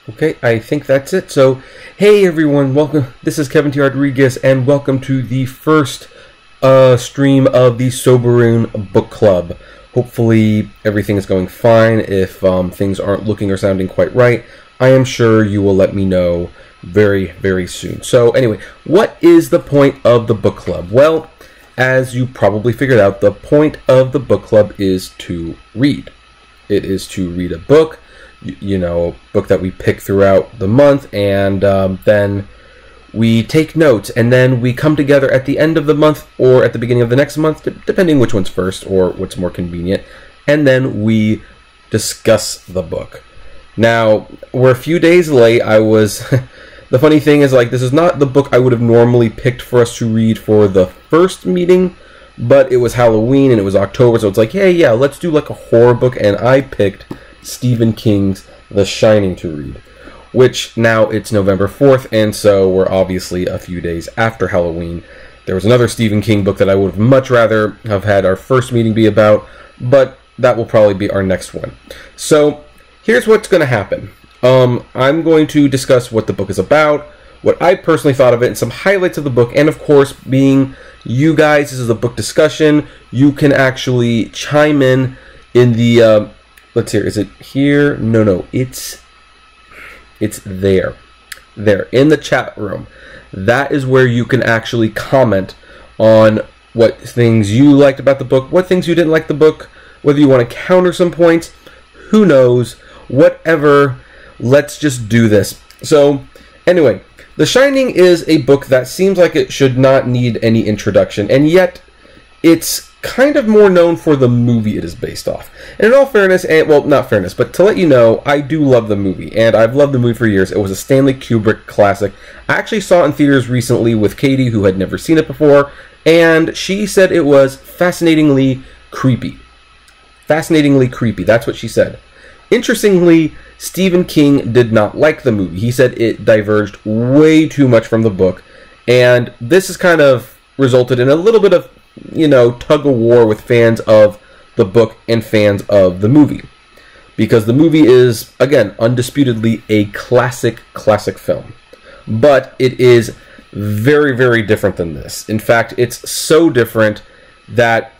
Okay, I think that's it. So, hey everyone, welcome. This is Kevin T. Rodriguez, and welcome to the first stream of the Soburin book club. Hopefully, everything is going fine. If things aren't looking or sounding quite right, I am sure you will let me know very, very soon. So, anyway, what is the point of the book club? Well, as you probably figured out, the point of the book club is to read. It is to read a book. You know, a book that we pick throughout the month, and then we take notes, and then we come together at the end of the month or at the beginning of the next month, depending which one's first or what's more convenient, and then we discuss the book. Now, we're a few days late. The funny thing is, like, this is not the book I would have normally picked for us to read for the first meeting, but it was Halloween and it was October, so it's like, hey, yeah, let's do like a horror book, and I picked Stephen King's The Shining to read, which now it's November 4th, and so we're obviously a few days after Halloween. There was another Stephen King book that I would have much rather have had our first meeting be about, but that will probably be our next one. So here's what's going to happen. I'm going to discuss what the book is about, what I personally thought of it, and some highlights of the book, and of course, being you guys, this is a book discussion, you can actually chime in the let's see, is it here? No, it's there. There, in the chat room. That is where you can actually comment on what things you liked about the book, what things you didn't like the book, whether you want to counter some points, who knows, whatever, let's just do this. So, anyway, The Shining is a book that seems like it should not need any introduction, and yet it's kind of more known for the movie it is based off. And in all fairness, and well, not fairness, but to let you know, I do love the movie, and I've loved the movie for years. It was a Stanley Kubrick classic. I actually saw it in theaters recently with Katie, who had never seen it before, and she said it was fascinatingly creepy. Fascinatingly creepy, that's what she said. Interestingly, Stephen King did not like the movie. He said it diverged way too much from the book, and this has kind of resulted in a little bit of, you know, tug of war with fans of the book and fans of the movie, because the movie is, again, undisputedly a classic film, but it is very, very different than this. In fact, it's so different that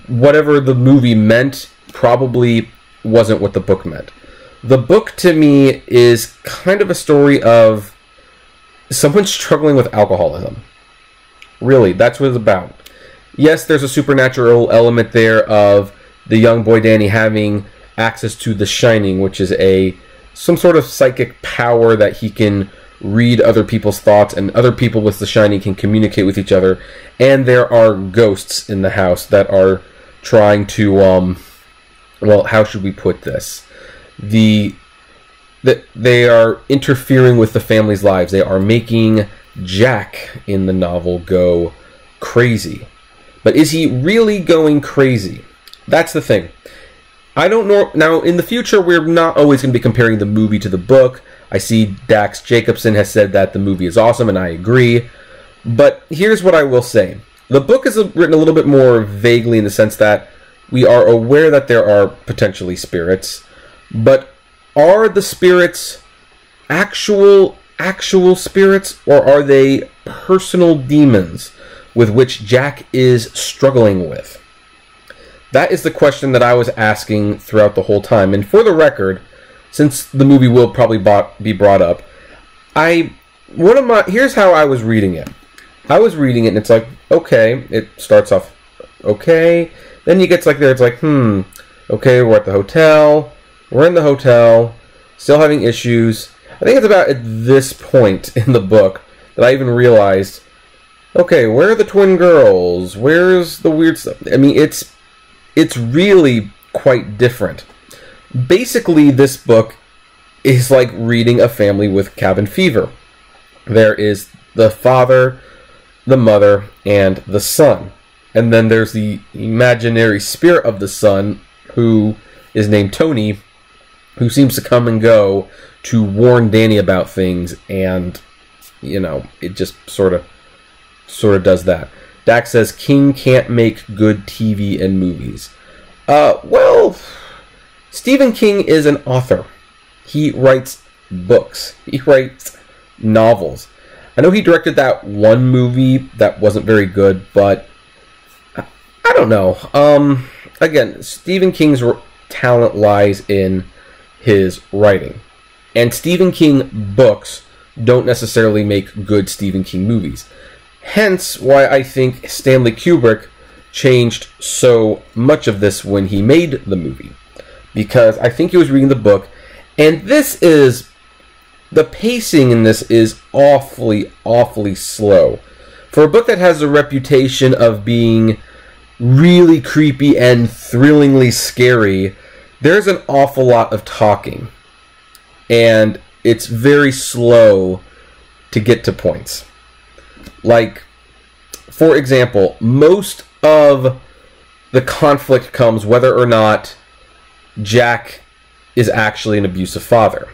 whatever the movie meant probably wasn't what the book meant. The book, to me, is kind of a story of someone struggling with alcoholism. Really, that's what it's about. Yes, there's a supernatural element there of the young boy Danny having access to The Shining, which is some sort of psychic power that he can read other people's thoughts, and other people with The Shining can communicate with each other. And there are ghosts in the house that are trying to, well, how should we put this? They are interfering with the family's lives. They are making Jack in the novel go crazy. But is he really going crazy? That's the thing. I don't know. Now, in the future, we're not always going to be comparing the movie to the book. I see Dax Jacobson has said that the movie is awesome, and I agree. But here's what I will say. The book is written a little bit more vaguely in the sense that we are aware that there are potentially spirits, but are the spirits actual spirits, or are they personal demons with which Jack is struggling with? That is the question that I was asking throughout the whole time. And for the record, since the movie will probably be brought up, here's how I was reading it. I was reading it, and it's like, okay, it starts off okay. Then you get to like there, it's like, okay, we're at the hotel. We're in the hotel, still having issues. I think it's about at this point in the book that I even realized, okay, where are the twin girls? Where's the weird stuff? I mean, it's really quite different. Basically, this book is like reading a family with cabin fever. There is the father, the mother, and the son. And then there's the imaginary spirit of the son, who is named Tony, who seems to come and go to warn Danny about things, and, you know, it just sort of does that. Dax says King can't make good TV and movies. Well, Stephen King is an author. He writes books. He writes novels. I know he directed that one movie that wasn't very good, but I don't know. Again, Stephen King's talent lies in his writing. And Stephen King books don't necessarily make good Stephen King movies. Hence why I think Stanley Kubrick changed so much of this when he made the movie. Because I think he was reading the book, and the pacing in this is awfully, awfully slow. For a book that has a reputation of being really creepy and thrillingly scary, there's an awful lot of talking. And it's very slow to get to points. Like, for example, most of the conflict comes whether or not Jack is actually an abusive father,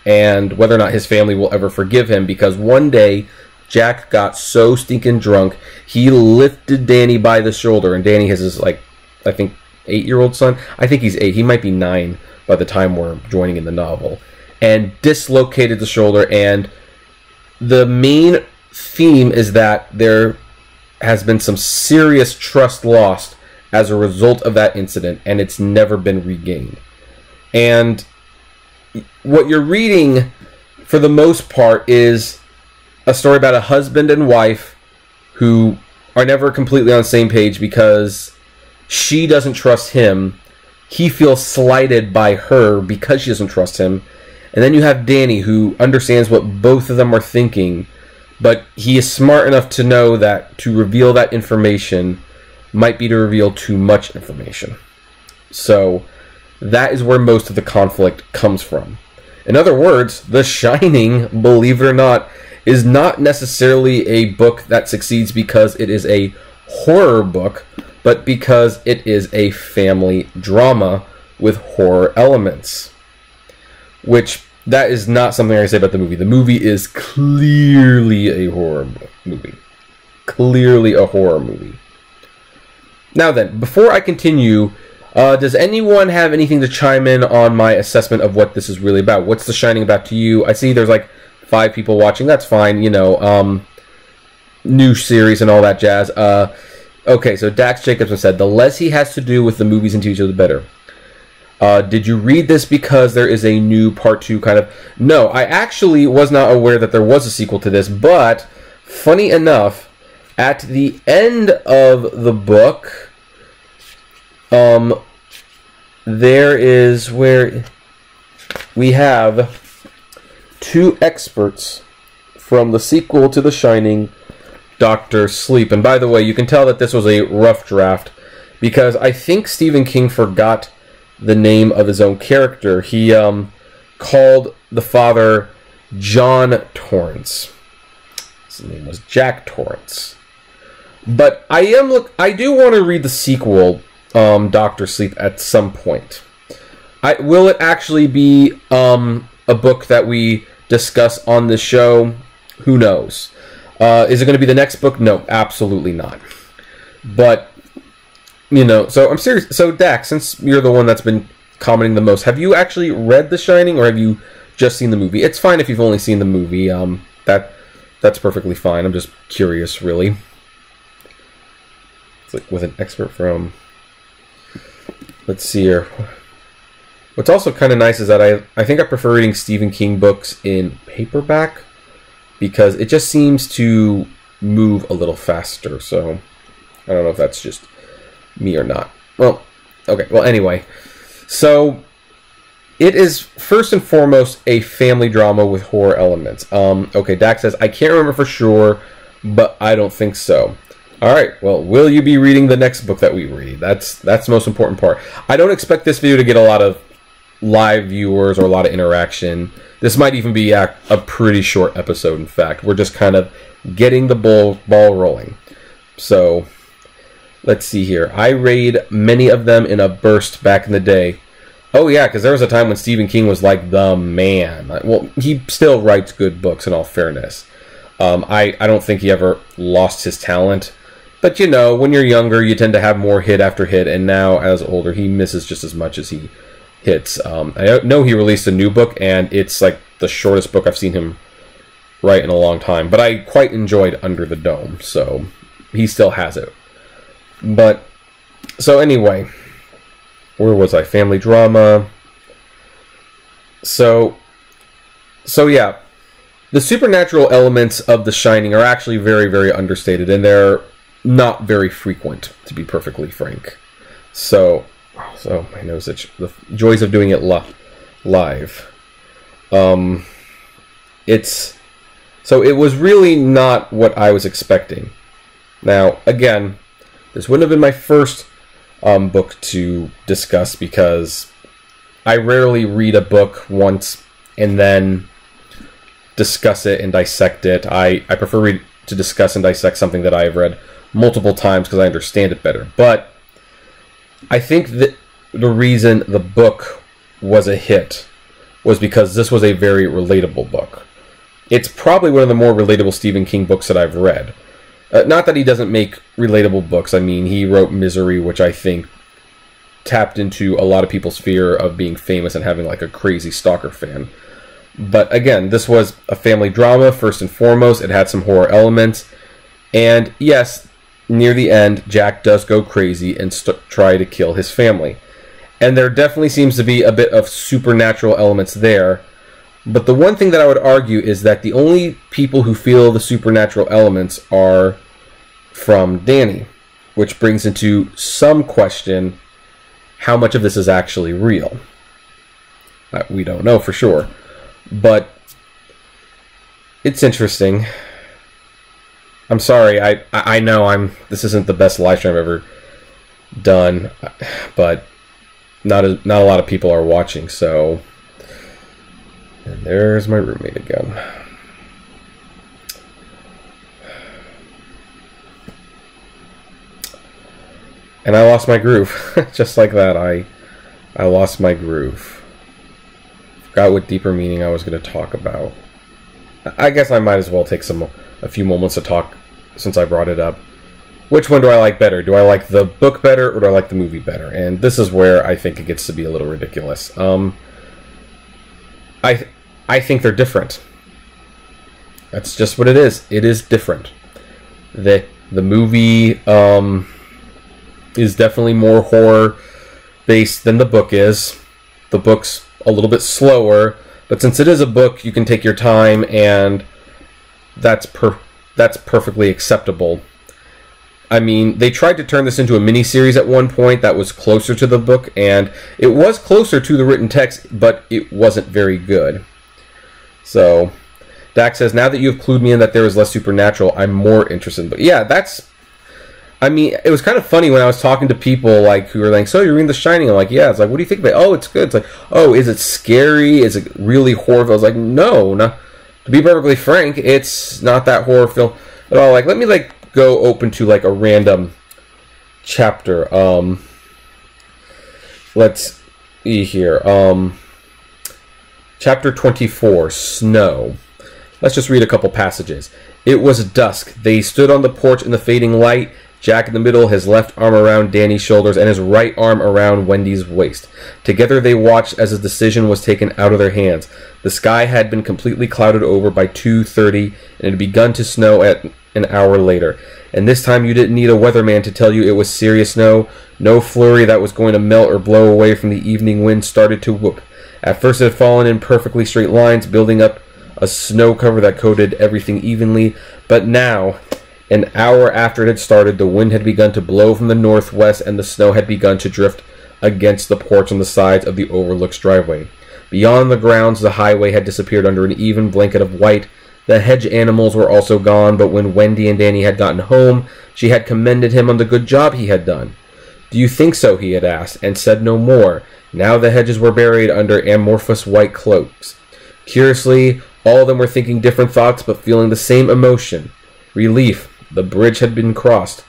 and whether or not his family will ever forgive him, because one day Jack got so stinking drunk, he lifted Danny by the shoulder, and Danny has his, like, I think, 8-year-old son. I think he's 8. He might be 9 by the time we're joining in the novel. And dislocated the shoulder, and the main theme is that there has been some serious trust lost as a result of that incident, and it's never been regained. And what you're reading, for the most part, is a story about a husband and wife who are never completely on the same page because she doesn't trust him. He feels slighted by her because she doesn't trust him. And then you have Danny, who understands what both of them are thinking, but he is smart enough to know that to reveal that information might be to reveal too much information. So that is where most of the conflict comes from. In other words, The Shining, believe it or not, is not necessarily a book that succeeds because it is a horror book, but because it is a family drama with horror elements. Which, that is not something I say about the movie. The movie is clearly a horror movie. Clearly a horror movie. Now then, before I continue, does anyone have anything to chime in on my assessment of what this is really about? What's The Shining about to you? I see there's like 5 people watching. That's fine, you know, new series and all that jazz. Okay, so Dax Jacobson said, the less he has to do with the movies and TV shows, the better. Did you read this because there is a new part 2 kind of... No, I actually was not aware that there was a sequel to this, but funny enough, at the end of the book, there is where we have 2 experts from the sequel to The Shining, Dr. Sleep. And by the way, you can tell that this was a rough draft because I think Stephen King forgot the name of his own character. He called the father John Torrance. His name was Jack Torrance. But I do want to read the sequel, Dr. Sleep, at some point. Will it actually be a book that we discuss on this show? Who knows? Is it going to be the next book? No, absolutely not. But, you know, so I'm serious. So, Dax, since you're the one that's been commenting the most, have you actually read The Shining, or have you just seen the movie? It's fine if you've only seen the movie. That's perfectly fine. I'm just curious, really. It's like with an expert from... Let's see here. What's also kind of nice is that I think I prefer reading Stephen King books in paperback because it just seems to move a little faster. So I don't know if that's just me or not. Well, okay. Well, anyway. So it is first and foremost a family drama with horror elements. Okay, Dax says, I can't remember for sure, but I don't think so. All right, well, will you be reading the next book that we read? That's the most important part. I don't expect this video to get a lot of live viewers or a lot of interaction. This might even be a pretty short episode, in fact. We're just kind of getting the ball rolling. So, let's see here. I read many of them in a burst back in the day. Oh, yeah, because there was a time when Stephen King was like the man. Well, he still writes good books, in all fairness. I don't think he ever lost his talent. But, you know, when you're younger, you tend to have more hit after hit, and now, as older, he misses just as much as he hits. I know he released a new book, and it's, like, the shortest book I've seen him write in a long time. But I quite enjoyed Under the Dome, so he still has it. But, so anyway, where was I? Family drama. So yeah, the supernatural elements of The Shining are actually very, very understated, and they're not very frequent, to be perfectly frank. So my nose itch. The joys of doing it live. It was really not what I was expecting. Now, again, this wouldn't have been my first book to discuss, because I rarely read a book once and then discuss it and dissect it. I prefer to discuss and dissect something that I have read multiple times because I understand it better. But I think that the reason the book was a hit was because this was a very relatable book. It's probably one of the more relatable Stephen King books that I've read. Not that he doesn't make relatable books. I mean, he wrote Misery, which I think tapped into a lot of people's fear of being famous and having like a crazy stalker fan. But again, this was a family drama, first and foremost. It had some horror elements. And yes, near the end, Jack does go crazy and try to kill his family. And there definitely seems to be a bit of supernatural elements there. But the one thing that I would argue is that the only people who feel the supernatural elements are from Danny, which brings into some question how much of this is actually real. We don't know for sure, but it's interesting. I'm sorry, I know this isn't the best live stream I've ever done, but not a lot of people are watching, so. And there's my roommate again. And I lost my groove. Just like that, I lost my groove. Forgot what deeper meaning I was going to talk about. I guess I might as well take a few moments to talk since I brought it up. Which one do I like better? Do I like the book better, or do I like the movie better? And this is where I think it gets to be a little ridiculous. I think they're different. That's just what it is. It is different. The movie is definitely more horror based than the book is. The book's a little bit slower, but since it is a book, you can take your time, and that's perfectly acceptable. I mean, they tried to turn this into a mini-series at one point that was closer to the book, and it was closer to the written text, but it wasn't very good. So, Dax says, now that you have clued me in that there is less supernatural, I'm more interested. But yeah, I mean, it was kind of funny when I was talking to people like who were like, so you're reading The Shining? I'm like, yeah. It's like, what do you think about it? Oh, it's good. It's like, oh, is it scary? Is it really horror? I was like, no. To be perfectly frank, it's not that horror film at all. Like, let me go open to a random chapter. Let's see here. Chapter 24, Snow. Let's just read a couple passages. It was dusk. They stood on the porch in the fading light. Jack in the middle, his left arm around Danny's shoulders and his right arm around Wendy's waist. Together they watched as a decision was taken out of their hands. The sky had been completely clouded over by 2:30, and it had begun to snow at an hour later. And this time you didn't need a weatherman to tell you it was serious snow. No flurry that was going to melt or blow away from the evening wind started to whoop. At first it had fallen in perfectly straight lines, building up a snow cover that coated everything evenly. But now, an hour after it had started, the wind had begun to blow from the northwest, and the snow had begun to drift against the porch on the sides of the Overlook's driveway. Beyond the grounds, the highway had disappeared under an even blanket of white. The hedge animals were also gone, but when Wendy and Danny had gotten home, she had commended him on the good job he had done. Do you think so? He had asked, and said no more. Now the hedges were buried under amorphous white cloaks. Curiously, all of them were thinking different thoughts, but feeling the same emotion. Relief. The bridge had been crossed.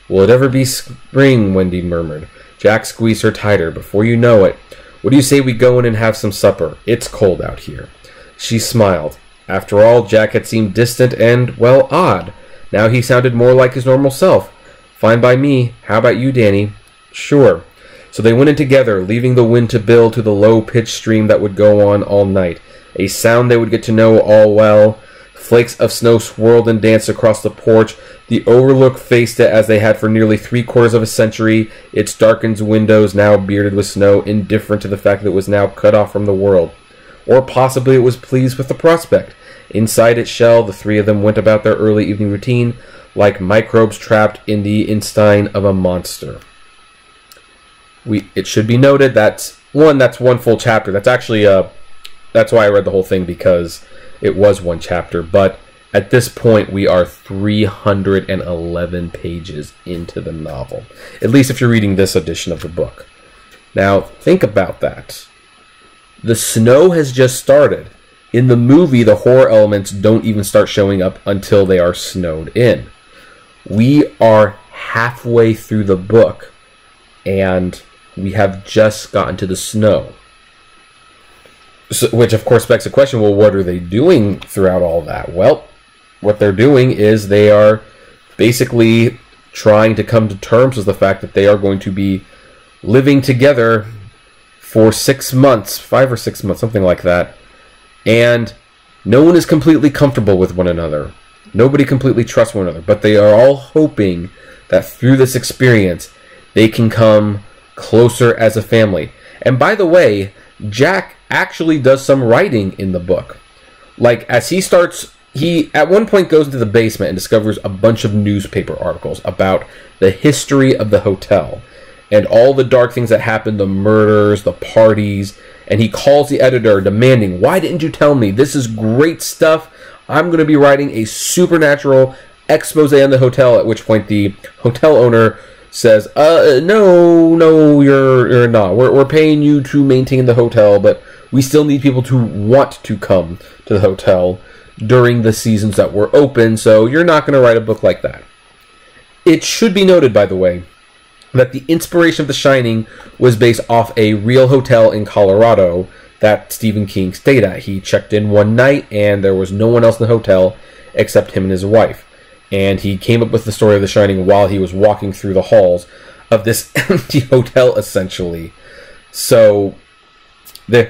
Will it ever be spring? Wendy murmured. Jack squeezed her tighter. Before you know it, what do you say we go in and have some supper? It's cold out here. She smiled. After all, Jack had seemed distant and, well, odd. Now he sounded more like his normal self. Fine by me. How about you, Danny? Sure. So they went in together, leaving the wind to build to the low-pitched stream that would go on all night. a sound they would get to know all well. Flakes of snow swirled and danced across the porch. The overlook faced it as they had for nearly 3/4 of a century, its darkened windows now bearded with snow, indifferent to the fact that it was now cut off from the world. Or possibly it was pleased with the prospect. Inside its shell, the three of them went about their early evening routine, like microbes trapped in the intestine of a monster. It should be noted that's one full chapter. That's actually that's why I read the whole thing, because it was one chapter. But at this point, we are 311 pages into the novel, at least if you're reading this edition of the book. Now, think about that. The snow has just started. In the movie, the horror elements don't even start showing up until they are snowed in. We are halfway through the book, and we have just gotten to the snow. So, which, of course, begs the question, well, what are they doing throughout all that? Well, what they're doing is they are basically trying to come to terms with the fact that they are going to be living together for 6 months, 5 or 6 months, something like that. And no one is completely comfortable with one another. Nobody completely trusts one another. But they are all hoping that through this experience, they can come closer as a family. And by the way, Jack actually does some writing in the book. Like, as he at one point goes into the basement and discovers a bunch of newspaper articles about the history of the hotel and all the dark things that happened, the murders, the parties, and he calls the editor demanding, "Why didn't you tell me? This is great stuff. I'm going to be writing a supernatural expose on the hotel," at which point the hotel owner says, no, you're not. We're paying you to maintain the hotel, but we still need people to want to come to the hotel during the seasons that we're open, so you're not going to write a book like that. It should be noted, by the way, that the inspiration of The Shining was based off a real hotel in Colorado that Stephen King stayed at. He checked in one night, and there was no one else in the hotel except him and his wife. And he came up with the story of The Shining while he was walking through the halls of this empty hotel, essentially. So there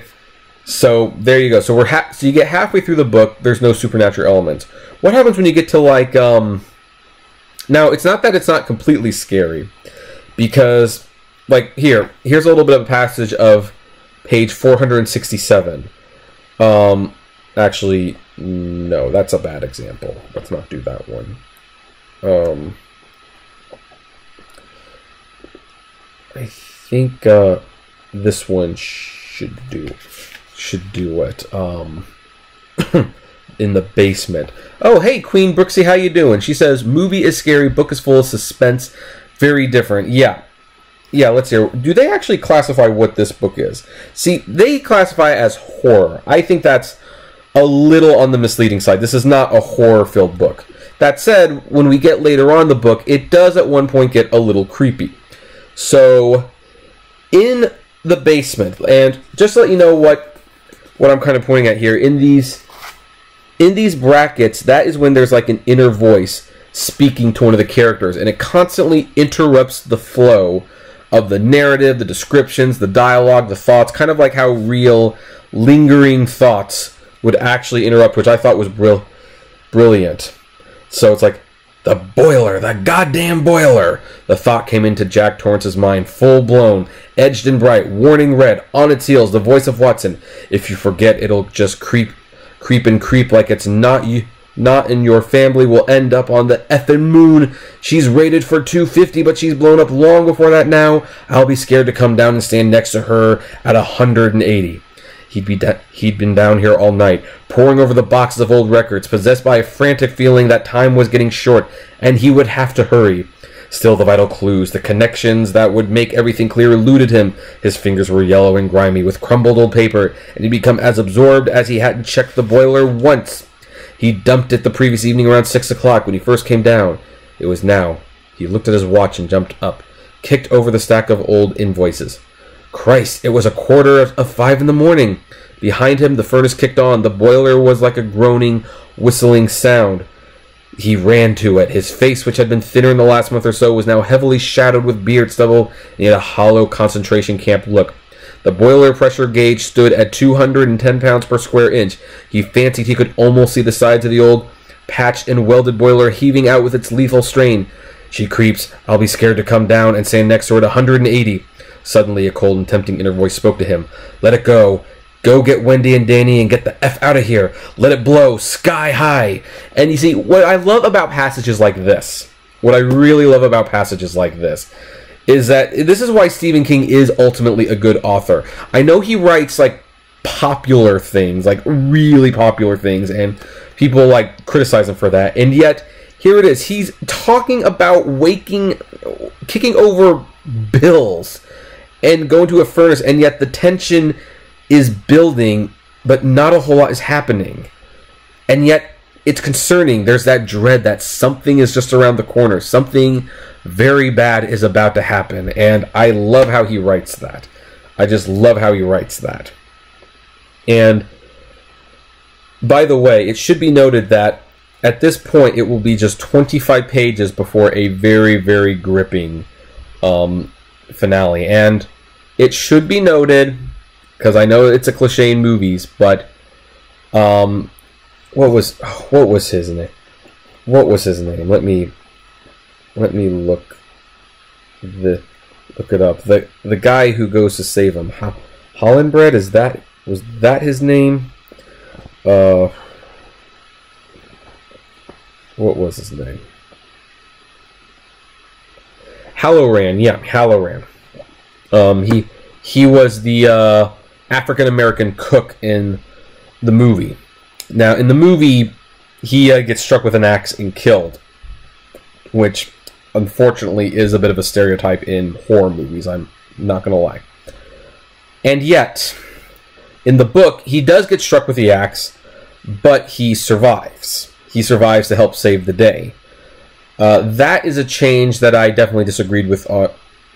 you go. So so you get halfway through the book. There's no supernatural elements. What happens when you get to like now? It's not that it's not completely scary, because like here's a little bit of a passage of page 467. Actually, no, that's a bad example. Let's not do that one. I think this one should do it. In the basement. Oh, hey, Queen Brooksy, how you doing? She says, movie is scary, book is full of suspense, very different. Yeah, let's hear. Do they actually classify what this book is? See, they classify it as horror. I think that's a little on the misleading side. This is not a horror-filled book. That said, when we get later on in the book, it does at one point get a little creepy. So, in the basement, and just to let you know what I'm kind of pointing at here, in these brackets, that is when there's like an inner voice speaking to one of the characters, and it constantly interrupts the flow of the narrative, the descriptions, the dialogue, the thoughts, kind of like how real, lingering thoughts would actually interrupt, which I thought was brilliant. So it's like, the boiler, the goddamn boiler. The thought came into Jack Torrance's mind, full blown, edged and bright, warning red, on its heels, the voice of Watson. If you forget, it'll just creep like it's not you. Not in your family will end up on the effing moon. She's rated for 250, but she's blown up long before that now. I'll be scared to come down and stand next to her at 180. He'd been down here all night, poring over the boxes of old records, possessed by a frantic feeling that time was getting short, and he would have to hurry. Still, the vital clues, the connections that would make everything clear eluded him. His fingers were yellow and grimy with crumbled old paper, and he'd become as absorbed as he hadn't checked the boiler once. He dumped it the previous evening around 6 o'clock when he first came down. It was now. He looked at his watch and jumped up, kicked over the stack of old invoices. Christ, it was 4:45 in the morning. Behind him, the furnace kicked on. The boiler was like a groaning, whistling sound. He ran to it. His face, which had been thinner in the last month or so, was now heavily shadowed with beard stubble, and he had a hollow concentration camp look. The boiler pressure gauge stood at 210 pounds per square inch. He fancied he could almost see the sides of the old patched and welded boiler heaving out with its lethal strain. She creeps. I'll be scared to come down and stand next to her at 180. Suddenly, a cold and tempting inner voice spoke to him. Let it go. Go get Wendy and Danny and get the F out of here. Let it blow sky high. And you see, what I love about passages like this, what I really love about passages like this, is that this is why Stephen King is ultimately a good author. I know he writes, like, popular things, like, really popular things, and people, like, criticize him for that. And yet, here it is. He's talking about kicking over bills and going to a furnace, and yet the tension is building, but not a whole lot is happening. And yet, it's concerning. There's that dread that something is just around the corner. Something very bad is about to happen. And I love how he writes that. I just love how he writes that. And, by the way, it should be noted that at this point, it will be just 25 pages before a very, very gripping finale. And it should be noted, because I know it's a cliche in movies, but what was his name? What was his name? Let me look it up. The guy who goes to save him, Hollenbred, was that his name? What was his name? Halloran, yeah, Halloran. He was the African American cook in the movie. Now, in the movie, he gets struck with an axe and killed, which unfortunately is a bit of a stereotype in horror movies. I'm not going to lie. And yet, in the book, he does get struck with the axe, but he survives. He survives to help save the day. That is a change that I definitely disagreed with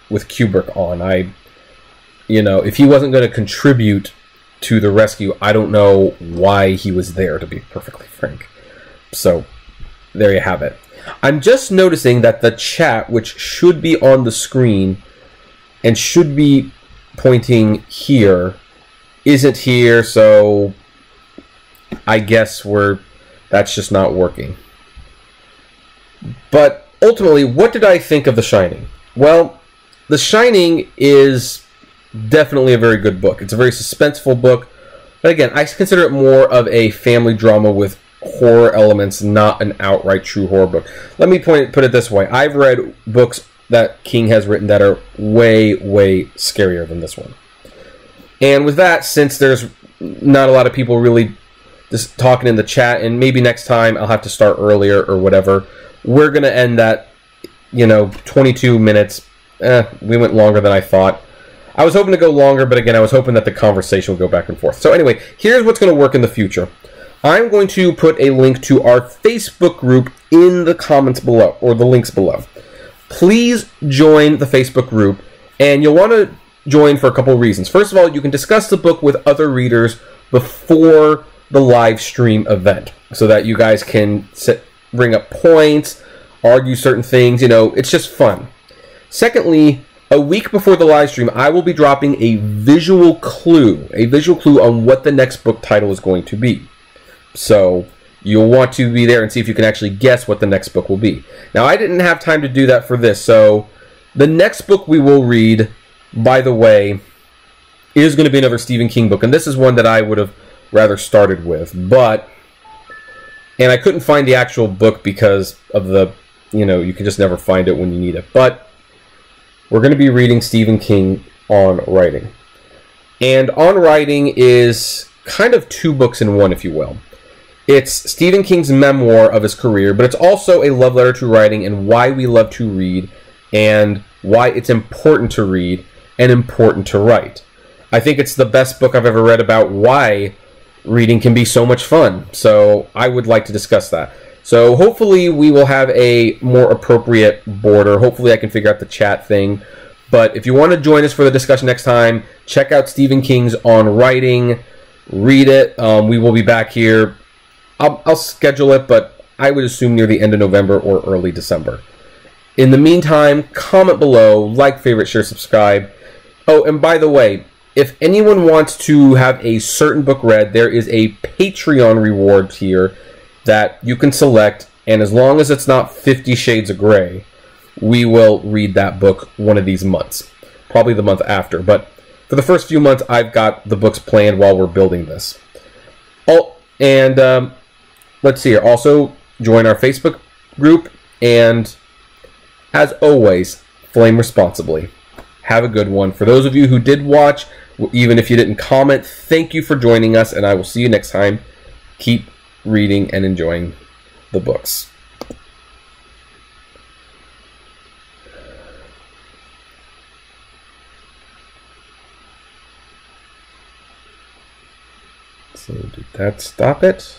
Kubrick on. If he wasn't going to contribute to the rescue, I don't know why he was there, to be perfectly frank. So, there you have it. I'm just noticing that the chat, which should be on the screen and should be pointing here, isn't here, so I guess that's just not working. But ultimately, what did I think of The Shining? Well, The Shining is definitely a very good book. It's a very suspenseful book. But again, I consider it more of a family drama with horror elements, not an outright true horror book. Let me put it this way. I've read books that King has written that are way, way scarier than this one. And with that, since there's not a lot of people really just talking in the chat, and maybe next time I'll have to start earlier or whatever, we're going to end that, 22 minutes. We went longer than I thought. I was hoping to go longer, but again, I was hoping that the conversation would go back and forth. So anyway, here's what's going to work in the future. I'm going to put a link to our Facebook group in the comments below, or the links below. Please join the Facebook group, and you'll want to join for a couple of reasons. First of all, you can discuss the book with other readers before the live stream event, so that you guys can bring up points, argue certain things. It's just fun. Secondly, a week before the live stream, I will be dropping a visual clue on what the next book title is going to be. So you'll want to be there and see if you can actually guess what the next book will be. Now, I didn't have time to do that for this, so the next book we will read, by the way, is going to be another Stephen King book, and this is one that I would have rather started with, and I couldn't find the actual book because of the, you can just never find it when you need it, but we're going to be reading Stephen King On Writing. And On Writing is kind of two books in one, if you will. It's Stephen King's memoir of his career, but it's also a love letter to writing and why we love to read and why it's important to read and important to write. I think it's the best book I've ever read about why reading can be so much fun. So I would like to discuss that. So hopefully we will have a more appropriate border. Hopefully I can figure out the chat thing. But if you want to join us for the discussion next time, check out Stephen King's On Writing. Read it. We will be back here. I'll schedule it, but I would assume near the end of November or early December. In the meantime, comment below, like, favorite, share, subscribe. Oh, and by the way, if anyone wants to have a certain book read, there is a Patreon reward tier that you can select, and as long as it's not 50 Shades of Grey, we will read that book one of these months. Probably the month after, but for the first few months, I've got the books planned while we're building this. Oh, and let's see here. Also, join our Facebook group, and as always, flame responsibly. Have a good one. For those of you who did watch, even if you didn't comment, thank you for joining us, and I will see you next time. Keep reading and enjoying the books. So did that stop it?